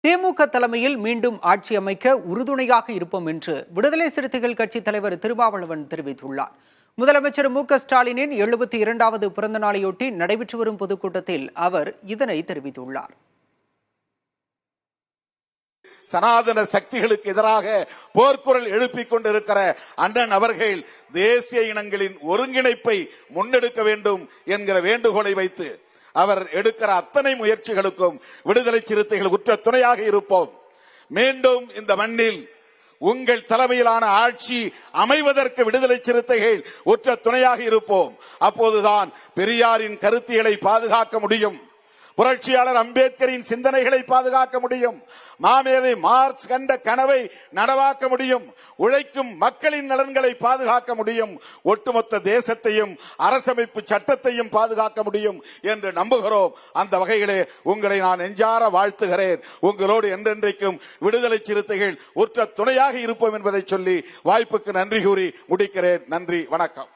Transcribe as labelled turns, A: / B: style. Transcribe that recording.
A: திமுக தலைமையில் மீண்டும் ஆட்சி அமைக்க உறுதுணையாக இருப்போம் என்று விடுதலை சிறுத்தைகள் கட்சி தலைவர் திருமாவளவன் தெரிவித்துள்ளார். முதலமைச்சர் மு.க.ஸ்டாலினின் 72வது பிறந்த நாளையொட்டி நடைபெற்று வரும் பொதுக்கூட்டத்தில் அவர் இதனை தெரிவித்துள்ளார்.
B: சனாதன சக்திகளுக்கு எதிராக போர்க்குரல் எழுப்பிக் கொண்டிருக்கிற அண்ணன் அவர்கள் தேசிய இனங்களின் ஒருங்கிணைப்பை முன்னெடுக்க வேண்டும் என்கிற வேண்டுகோளை வைத்து அவர் எடுக்கிற அத்தனை முயற்சிகளுக்கும் விடுதலை சிறுத்தைகள் உற்ற துணையாக இருப்போம். மீண்டும் இந்த மண்ணில் உங்கள் தலைமையிலான ஆட்சி அமைவதற்கு விடுதலை சிறுத்தைகள் உற்ற துணையாக இருப்போம். அப்போதுதான் பெரியாரின் கருத்தியலை பாதுகாக்க முடியும், புரட்சியாளர் அம்பேத்கரின் சிந்தனைகளை பாதுகாக்க முடியும், மாமேதை மார்க்ஸ் கண்ட கனவை நனவாக்க முடியும், உழைக்கும் மக்களின் நலன்களை பாதுகாக்க முடியும், ஒட்டுமொத்த தேசத்தையும் அரசமைப்பு சட்டத்தையும் பாதுகாக்க முடியும் என்று நம்புகிறோம். அந்த வகையிலே உங்களை நான் நெஞ்சார வாழ்த்துகிறேன். உங்களோடு என்றென்றைக்கும் விடுதலை சிறுத்தைகள் உற்ற துணையாக இருப்போம் என்பதை சொல்லி வாய்ப்புக்கு நன்றி கூறி முடிக்கிறேன். நன்றி, வணக்கம்.